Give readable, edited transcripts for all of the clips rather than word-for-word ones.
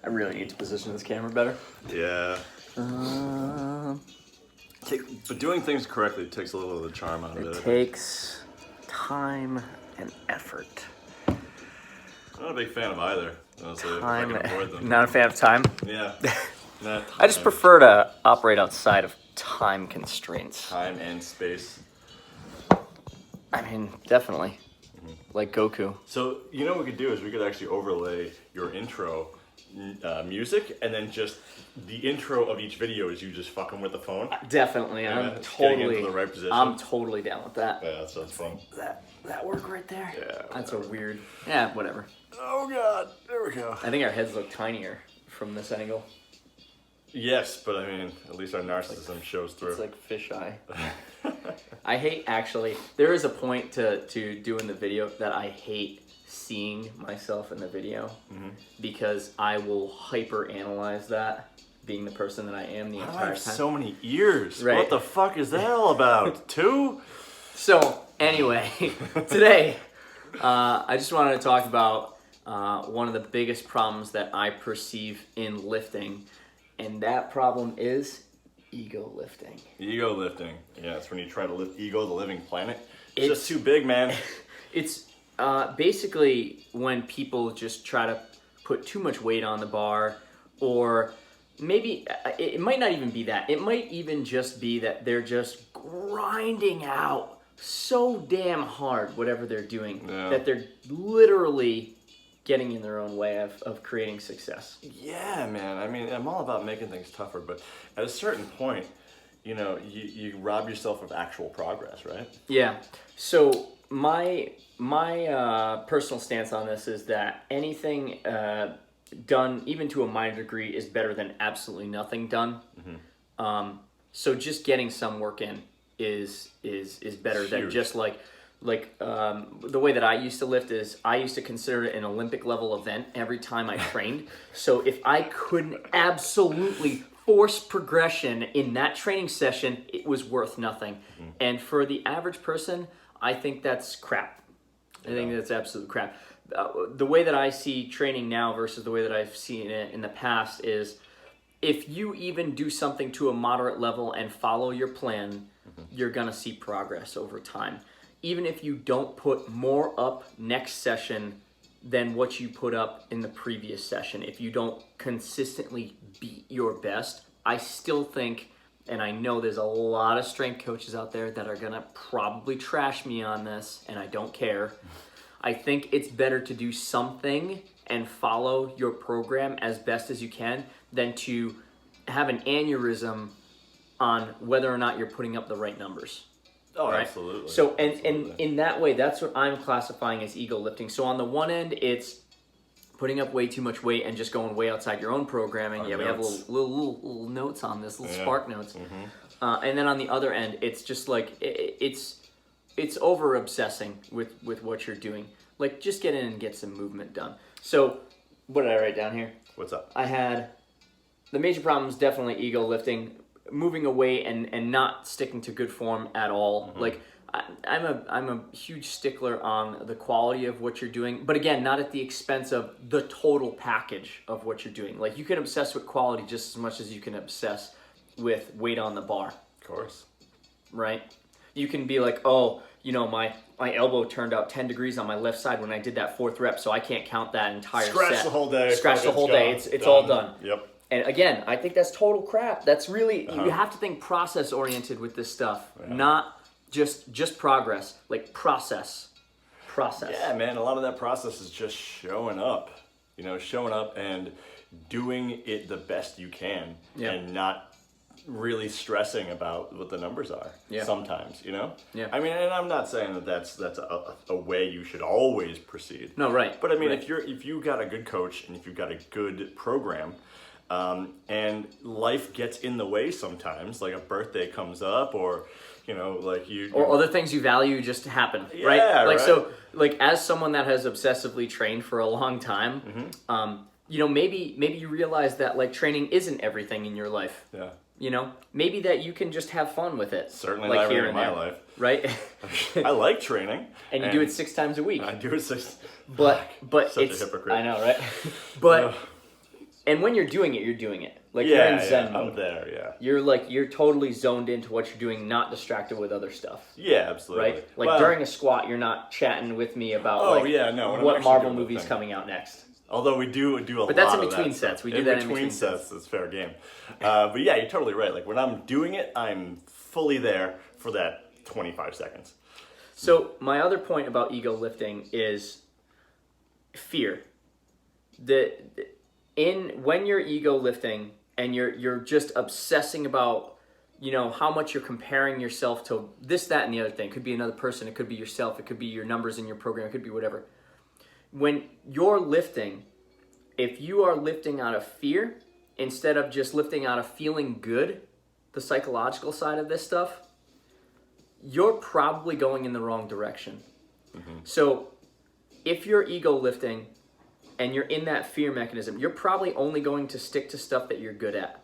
I really need to position this camera better. Yeah. But doing things correctly takes a little of the charm out of it. It takes time and effort. I'm not a big fan of either. Honestly, if I can avoid them. Not a fan of time? Yeah. I just prefer to operate outside of time constraints. Time and space. I mean, definitely. Like Goku. So, you know what we could do is we could actually overlay your intro music, and then just the intro of each video is you just fucking with the phone. Definitely. I'm totally into the right position. I'm totally down with that. Yeah, that sounds fun. That work right there? Yeah. That's a weird... Yeah, whatever. Oh god, there we go. I think our heads look tinier from this angle. Yes, but I mean, at least our narcissism shows through. It's like fisheye. I hate, actually, there is a point to doing the video that I hate seeing myself in the video because I will hyper analyze that, being the person that I am the entire time. I have so many ears. Right. What the fuck is that all about? 2? So, anyway, today, I just wanted to talk about one of the biggest problems that I perceive in lifting, and that problem is ego lifting. Ego lifting. Yeah, it's when you try to lift Ego, the living planet. It's just too big, man. It's basically when people just try to put too much weight on the bar, or maybe it might not even be that. It might even just be that they're just grinding out so damn hard whatever they're doing that they're literally getting in their own way of creating success. Yeah, man. I mean, I'm all about making things tougher, but at a certain point, you know, you rob yourself of actual progress, right? Yeah. So my personal stance on this is that anything done, even to a minor degree, is better than absolutely nothing done. So just getting some work in is better than just like the way that I used to lift is I used to consider it an Olympic level event every time I trained. So if I couldn't absolutely force progression in that training session, it was worth nothing. And for the average person, I think that's crap. I think that's absolute crap. The way that I see training now versus the way that I've seen it in the past is if you even do something to a moderate level and follow your plan, you're going to see progress over time. Even if you don't put more up next session than what you put up in the previous session, if you don't consistently beat your best, I still think, and I know there's a lot of strength coaches out there that are going to probably trash me on this, and I don't care. I think it's better to do something and follow your program as best as you can than to have an aneurysm on whether or not you're putting up the right numbers. Oh, right? Absolutely. So, and in that way, that's what I'm classifying as ego lifting. So on the one end, it's putting up way too much weight and just going way outside your own programming. We have little notes on this, little spark notes. And then on the other end, it's just like, it's over obsessing with what you're doing. Like, just get in and get some movement done. So, what did I write down here? What's up? I had the major problem is definitely ego lifting, moving away and not sticking to good form at all. Like, I'm a huge stickler on the quality of what you're doing, but again, not at the expense of the total package of what you're doing. Like, you can obsess with quality just as much as you can obsess with weight on the bar. Of course. Right? You can be like, oh, you know, my elbow turned out 10 degrees on my left side when I did that 4th rep, so I can't count that entire set. Scratch the whole day. Scratch the whole day. It's all done. Yep. And again, I think that's total crap. That's really, you have to think process oriented with this stuff, not just progress, like process. Yeah, man, a lot of that process is just showing up, showing up and doing it the best you can and not really stressing about what the numbers are sometimes, Yeah. I mean, and I'm not saying that that's a way you should always proceed. No, right. But I mean, if you got a good coach and if you've got a good program, and life gets in the way sometimes, like a birthday comes up or, or other things you value just happen, right? Yeah, like, right. so, like, as someone that has obsessively trained for a long time, maybe you realize that, like, training isn't everything in your life. Yeah. Maybe that you can just have fun with it. Certainly like not here really in and my there, life. Right? I like training. And you do it 6 times a week. I do it 6. But Such it's a hypocrite. I know, right? But And when you're doing it. Like you're in Zen mode. I'm there, yeah. You're totally zoned into what you're doing, not distracted with other stuff. Yeah, absolutely. Right? Like during a squat, you're not chatting with me about what Marvel movie's coming out next. Although we do a lot of that. But that's in between sets. We do that in between sets. It's fair game. But yeah, you're totally right. Like when I'm doing it, I'm fully there for that 25 seconds. So my other point about ego lifting is fear. When you're ego lifting and you're just obsessing about, how much you're comparing yourself to this, that, and the other thing. It could be another person. It could be yourself. It could be your numbers in your program. It could be whatever. When you're lifting, if you are lifting out of fear instead of just lifting out of feeling good, the psychological side of this stuff, you're probably going in the wrong direction. Mm-hmm. So if you're ego lifting and you're in that fear mechanism, you're probably only going to stick to stuff that you're good at.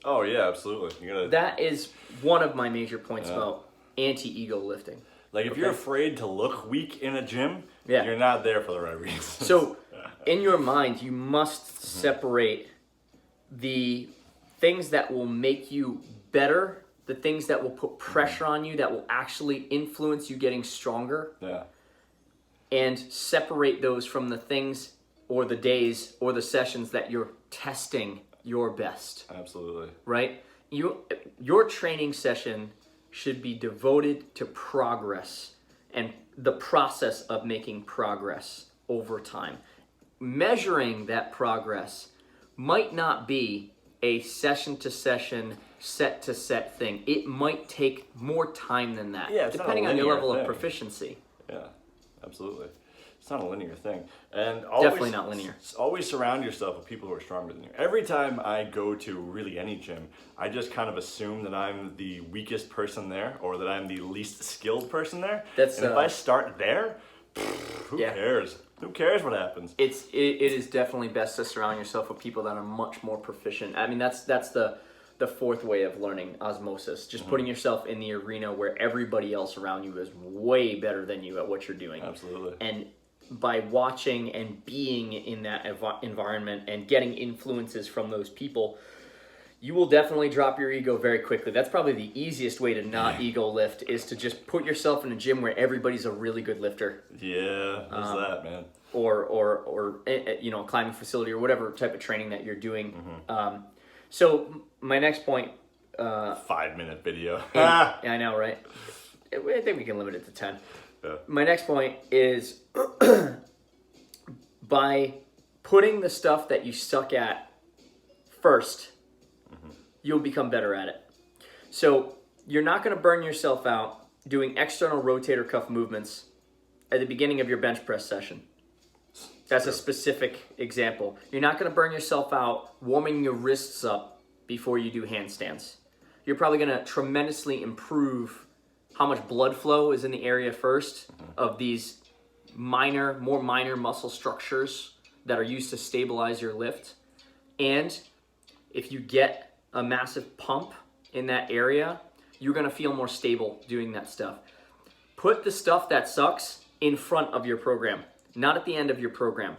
Oh, yeah, absolutely. That is one of my major points about anti-ego lifting. Like, if you're afraid to look weak in a gym, you're not there for the right reasons. So, in your mind, you must separate the things that will make you better, the things that will put pressure on you, that will actually influence you getting stronger. Yeah. And separate those from the things or the days or the sessions that you're testing your best. Absolutely. Right? Your training session should be devoted to progress and the process of making progress over time. Measuring that progress might not be a session-to-session, set-to-set thing. It might take more time than that, depending on your level of proficiency. Yeah, absolutely. It's not a linear thing. And definitely not linear. Always surround yourself with people who are stronger than you. Every time I go to really any gym, I just kind of assume that I'm the weakest person there or that I'm the least skilled person there. And if I start there, who cares? Who cares what happens? It is definitely best to surround yourself with people that are much more proficient. I mean, that's the fourth way of learning, osmosis. Just putting yourself in the arena where everybody else around you is way better than you at what you're doing. Absolutely. And by watching and being in that environment and getting influences from those people, you will definitely drop your ego very quickly. That's probably the easiest way to not ego lift, is to just put yourself in a gym where everybody's a really good lifter. Yeah, there's that, man. Or a climbing facility or whatever type of training that you're doing. So my next point. 5-minute video. Yeah, I know, right? I think we can limit it to 10. Yeah. My next point is by putting the stuff that you suck at first, you'll become better at it. So you're not going to burn yourself out doing external rotator cuff movements at the beginning of your bench press session. That's a specific example. You're not going to burn yourself out warming your wrists up before you do handstands. You're probably going to tremendously improve how much blood flow is in the area first of these more minor muscle structures that are used to stabilize your lift. And if you get a massive pump in that area, you're going to feel more stable doing that stuff. Put the stuff that sucks in front of your program, not at the end of your program.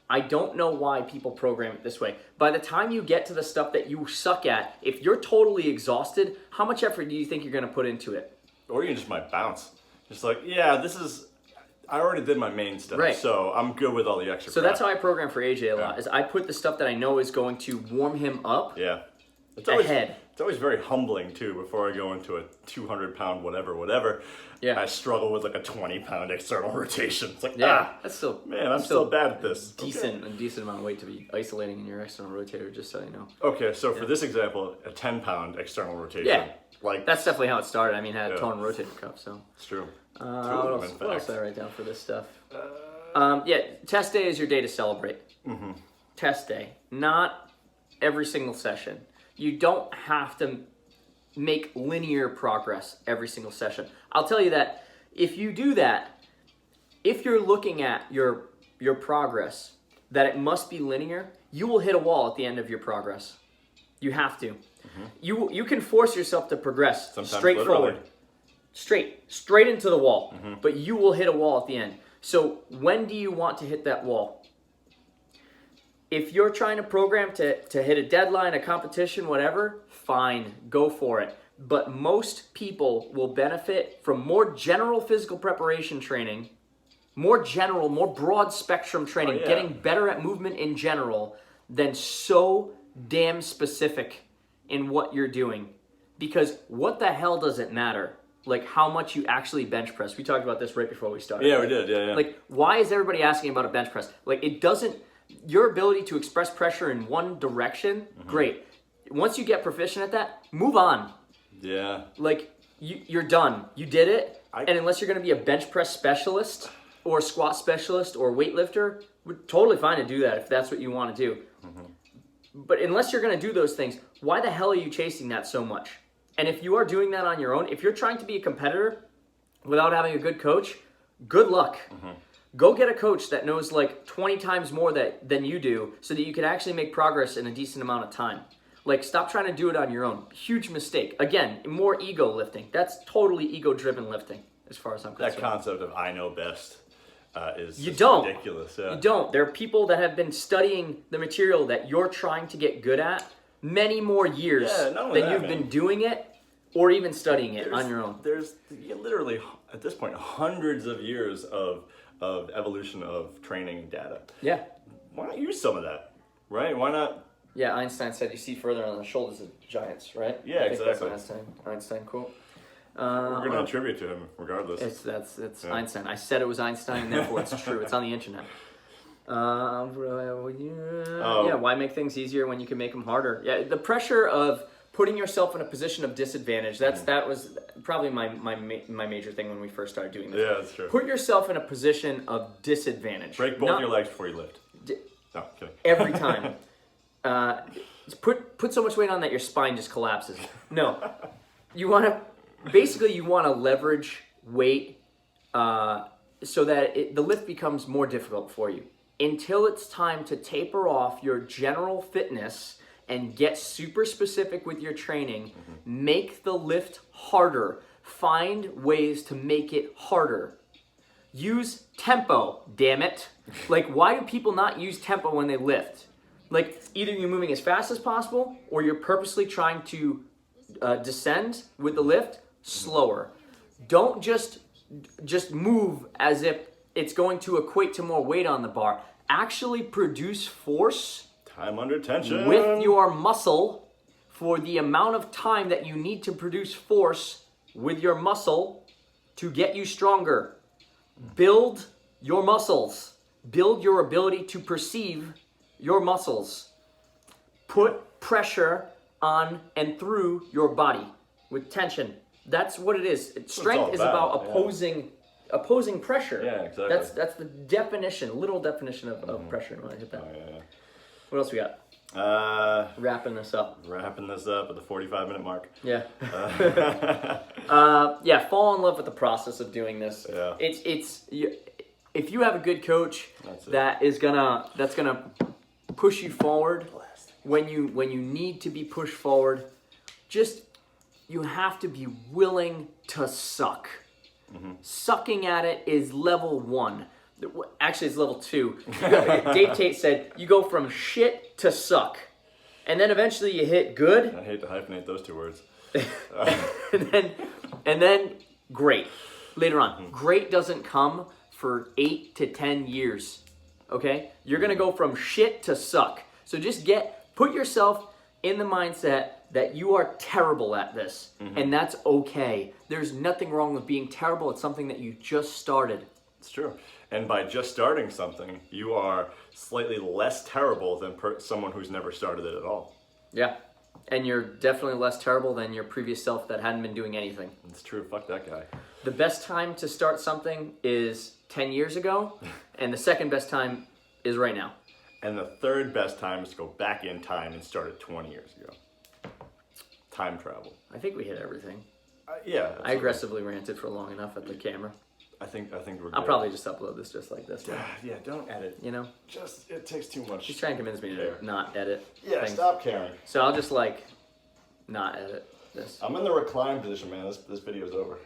I don't know why people program it this way. By the time you get to the stuff that you suck at, if you're totally exhausted, how much effort do you think you're going to put into it? Or you just might bounce. Just like, I already did my main stuff, right. So I'm good with all the extra crap. That's how I program for AJ a lot, is I put the stuff that I know is going to warm him up ahead. It's always very humbling, too, before I go into a 200-pound whatever. Yeah. I struggle with like a 20-pound external rotation. It's like, that's still... Man, I'm still bad at this. A decent amount of weight to be isolating in your external rotator, just so you know. Okay, so for this example, a 10-pound external rotation. Yeah. That's definitely how it started. I mean, I had a tone rotator cuff, so. It's true. What else did I write down for this stuff? Test day is your day to celebrate. Mm-hmm. Test day. Not every single session. You don't have to make linear progress every single session. I'll tell you that if you do that, if you're looking at your progress, that it must be linear, you will hit a wall at the end of your progress. You have to. Mm-hmm. You can force yourself to progress straight forward. Straight into the wall. Mm-hmm. But you will hit a wall at the end. So when do you want to hit that wall? if you're trying to program to hit a deadline, a competition, whatever, fine, go for it. But most people will benefit from more general physical preparation training, more general, more broad spectrum training, getting better at movement in general than so damn specific in what you're doing. Because what the hell does it matter? Like how much you actually bench press. We talked about this right before we started. Yeah, we did. Yeah. Like, why is everybody asking about a bench press? Like, it doesn't, your ability to express pressure in one direction, great. Once you get proficient at that, move on. Yeah. Like, you're done. You did it. And unless you're going to be a bench press specialist or a squat specialist or a weightlifter, we're totally fine to do that if that's what you want to do. But unless you're going to do those things, why the hell are you chasing that so much? And if you are doing that on your own, if you're trying to be a competitor without having a good coach, good luck. Go get a coach that knows like 20 times more than you do so that you can actually make progress in a decent amount of time. Like, stop trying to do it on your own. Huge mistake. Again, more ego lifting. That's totally ego-driven lifting as far as I'm concerned. That concept of I know best is ridiculous. Yeah. You don't. There are people that have been studying the material that you're trying to get good at many more years than you've been doing it or even studying it on your own. There's literally, at this point, hundreds of years of evolution of training data. Yeah. Why not use some of that, right? Why not? Yeah, Einstein said you see further on the shoulders of giants, right? Yeah, exactly. That's an Einstein quote. We're going to attribute to him regardless. It's Einstein. I said it was Einstein, and therefore it's true. It's on the internet. Yeah, why make things easier when you can make them harder? Yeah, the pressure of putting yourself in a position of disadvantage, that was probably my major thing when we first started doing this. Yeah, that's true. Put yourself in a position of disadvantage. Break both your legs before you lift. No, kidding. Every time. Put so much weight on that your spine just collapses. No. You want to leverage weight so that the lift becomes more difficult for you. Until it's time to taper off your general fitness and get super specific with your training, make the lift harder. Find ways to make it harder. Use tempo, damn it. Like, why do people not use tempo when they lift? Like, either you're moving as fast as possible or you're purposely trying to descend with the lift slower. Don't just move as if it's going to equate to more weight on the bar. Actually produce force Time under tension with your muscle for the amount of time that you need to produce force with your muscle to get you stronger. Build your muscles. Build your ability to perceive your muscles. Put pressure on and through your body with tension. That's what it is. Strength is about opposing pressure. Yeah, exactly. That's the definition, literal definition of pressure. When I hit that. Oh, yeah. What else we got? Wrapping this up At the 45-minute mark. Yeah. Fall in love with the process of doing this. Yeah. If you have a good coach that's gonna push you forward when you need to be pushed forward, you have to be willing to suck. Sucking at it is level 1. Actually, it's level 2. Dave Tate said you go from shit to suck, and then eventually you hit good. I hate to hyphenate those two words. and then great later on. Great doesn't come for 8 to 10 years. Okay, you're gonna go from shit to suck. So just put yourself in the mindset that you are terrible at this, and that's okay. There's nothing wrong with being terrible at something that you just started. It's true. And by just starting something, you are slightly less terrible than someone who's never started it at all. Yeah. And you're definitely less terrible than your previous self that hadn't been doing anything. It's true. Fuck that guy. The best time to start something is 10 years ago, and the second best time is right now. And the third best time is to go back in time and start it 20 years ago. Time travel. I think we hit everything. Yeah. I aggressively ranted for long enough at the camera. I think we're good. I'll probably just upload this just like this. Yeah, don't edit. You know? It takes too much. She's trying to convince me to not edit. Yeah, things. Stop caring. So I'll just not edit this. I'm in the recline position, man. This video's over.